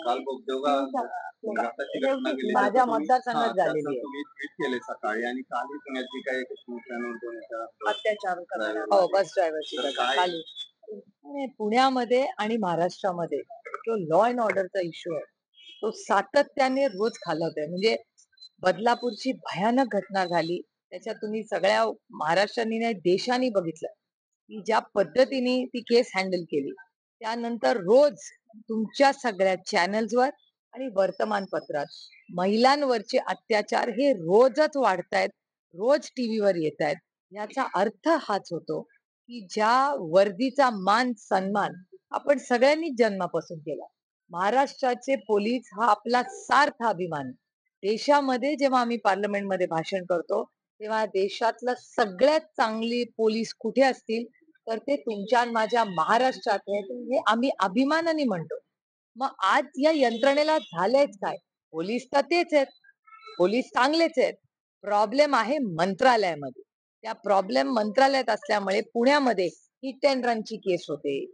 काल बोगदेवगा घाटाची घटना घडली माझ्या त्याचं मतदारसंघात झालेली आहे. तुम्ही ट्विट केले सकाळी आणि कालही पुण्यात जी काही शिवसेना नोंदवण्याचा अत्याचार करणारा हो, बस ड्रायव्हरची तर घटना काय खाली. आणि पुण्यामध्ये आणि महाराष्ट्रामध्ये जो लॉ अँड ऑर्डरचा इश्यू आहे तो सातत्याने रोज खालावतोय. म्हणजे बदलापूरची भयानक घटना झाली, त्याच्यात तुम्ही सगळ्या महाराष्ट्राने नाही देशाने बघितलं की ज्या पद्धतीने ती केस हँडल केली. त्यानंतर रोज तुमच्या सगळ्या चॅनल्सवर आणि वर्तमानपत्रात महिलांवरचे अत्याचार हे रोजच वाढतायत, रोज टीव्हीवर येत आहेत. याचा अर्थ हाच होतो की ज्या वर्दीचा मान सन्मान आपण सगळ्यांनीच जन्मापासून केला. महाराष्ट्राचे पोलीस हा आपला सार्थ अभिमान आहे. देशामध्ये जेव्हा आम्ही पार्लमेंटमध्ये भाषण करतो तेव्हा देशातलं सगळ्यात चांगली पोलीस कुठे असतील तर ते तुमच्या आणि माझ्या महाराष्ट्रात आहेत, हे आम्ही अभिमानाने म्हणतो. मग आज या यंत्रणेला झालंयच काय? पोलीस तर तेच आहेत, पोलीस चांगलेच आहेत. प्रॉब्लेम आहे मंत्रालयामध्ये. त्या प्रॉब्लेम मंत्रालयात असल्यामुळे पुण्यामध्ये हिट अँड रनची केस होते.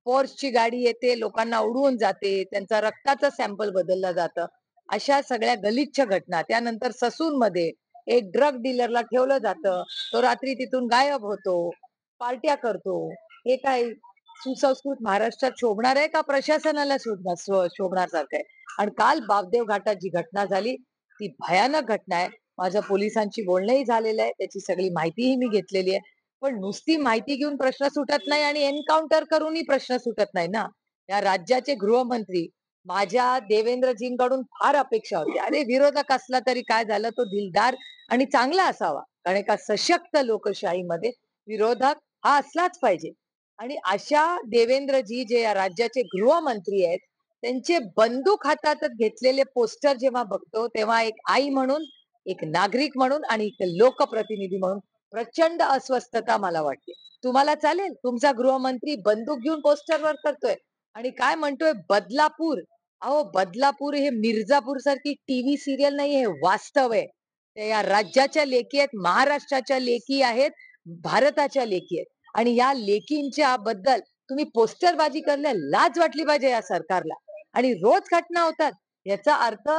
फोर्सची गाडी येते, लोकांना उडवून जाते, त्यांचा रक्ताचं सॅम्पल बदललं जातं. अशा सगळ्या गलिच्छ घटना. त्यानंतर ससूनमध्ये एक ड्रग डीलरला ठेवलं जातं, तो रात्री तिथून गायब होतो, पार्ट्या करतो. हे काय सुसंस्कृत महाराष्ट्रात शोभणार आहे का प्रशासनाला शोभणार सारखं आहे? आणि काल बापदेव घाटात जी घटना झाली ती भयानक घटना आहे. माझ्या पोलिसांची बोलणंही झालेलं आहे, त्याची सगळी माहितीही मी घेतलेली आहे. पण नुसती माहिती घेऊन प्रश्न सुटत नाही आणि एन्काउंटर करूनही प्रश्न सुटत नाही ना. या राज्याचे गृहमंत्री माझ्या देवेंद्रजींकडून फार अपेक्षा होती. अरे विरोधक असला तरी काय झालं, तो दिलदार आणि चांगला असावा. कारण एका सशक्त लोकशाहीमध्ये विरोधक हा असलाच पाहिजे. आणि अशा देवेंद्रजी जे या राज्याचे गृहमंत्री आहेत, त्यांचे बंदूक हातात घेतलेले पोस्टर जेव्हा बघतो तेव्हा एक आई म्हणून, एक नागरिक म्हणून आणि एक लोकप्रतिनिधी म्हणून प्रचंड अस्वस्थता मला वाटते. तुम्हाला चालेल तुमचा गृहमंत्री बंदूक घेऊन पोस्टरवर करतोय आणि काय म्हणतोय बदलापूर. अहो बदलापूर हे मिर्जापूर सारखी टीव्ही सिरियल नाही, हे वास्तव आहे. ते या राज्याच्या लेकी आहेत, महाराष्ट्राच्या लेकी आहेत, भारताच्या लेकी आहेत. आणि या लेकींच्या बद्दल तुम्ही पोस्टरबाजी करल्या लाज वाटली पाहिजे या सरकारला. आणि रोज घटना होतात याचा अर्थ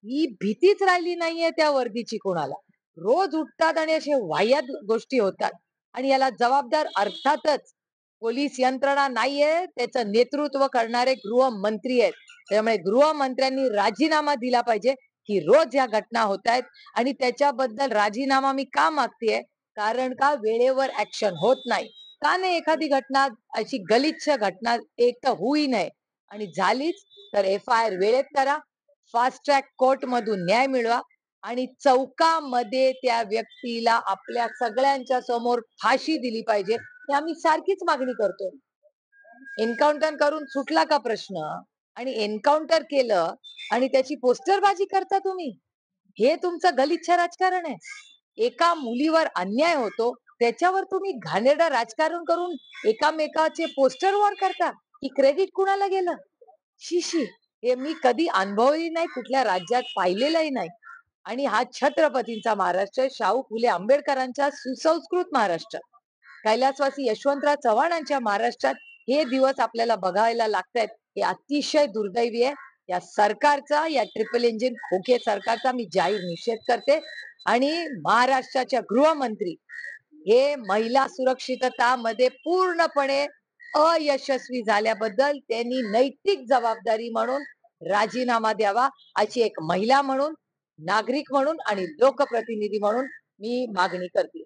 ही भीतीच राहिली नाहीये त्या वर्दीची कोणाला. रोज उठतात आणि असे वाह्यात गोष्टी होतात. आणि याला जबाबदार अर्थातच पोलीस यंत्रणा नाहीये, त्याचं नेतृत्व करणारे गृहमंत्री आहेत. त्यामुळे गृहमंत्र्यांनी राजीनामा दिला पाहिजे की रोज या घटना होत आहेत. आणि त्याच्याबद्दल राजीनामा मी का मागतेय, कारण का वेळेवर ऍक्शन होत नाही. का नाही एखादी घटना अशी गलिच्छ घटना एक तर होई नये आणि झालीच तर FIR वेळेत करा, फास्ट ट्रॅक कोर्ट मधून न्याय मिळवा आणि चौकामध्ये त्या व्यक्तीला आपल्या सगळ्यांच्या समोर फाशी दिली पाहिजे. ही आम्ही सारखीच मागणी करतोय. एन्काउंटर करून सुटला का प्रश्न? आणि एन्काउंटर केलं आणि त्याची पोस्टरबाजी करता तुम्ही. हे तुमचं गलिच्छ राजकारण आहे. एका मुलीवर अन्याय होतो त्याच्यावर तुम्ही घाणेरडं राजकारण करून एकामेकाचे पोस्टर वॉर करता. की क्रेडिट कुणाला गेलं? शी हे मी कधी अनुभवही नाही, कुठल्या राज्यात पाहिलेलंही नाही. आणि हा छत्रपतींचा महाराष्ट्र, शाहू फुले आंबेडकरांच्या सुसंस्कृत महाराष्ट्र, कैलासवासी यशवंतराव चव्हाणांच्या महाराष्ट्रात हे दिवस आपल्याला बघायला लागतायत. हे अतिशय दुर्दैवी आहे. या सरकारचा, या ट्रिपल इंजिन खोके सरकारचा मी जाहीर निषेध करते. आणि महाराष्ट्राच्या गृहमंत्री हे महिला सुरक्षिततामध्ये पूर्णपणे अयशस्वी झाल्याबद्दल त्यांनी नैतिक जबाबदारी म्हणून राजीनामा द्यावा, अशी एक महिला म्हणून, नागरिक म्हणून आणि लोकप्रतिनिधी म्हणून मी मागणी करते.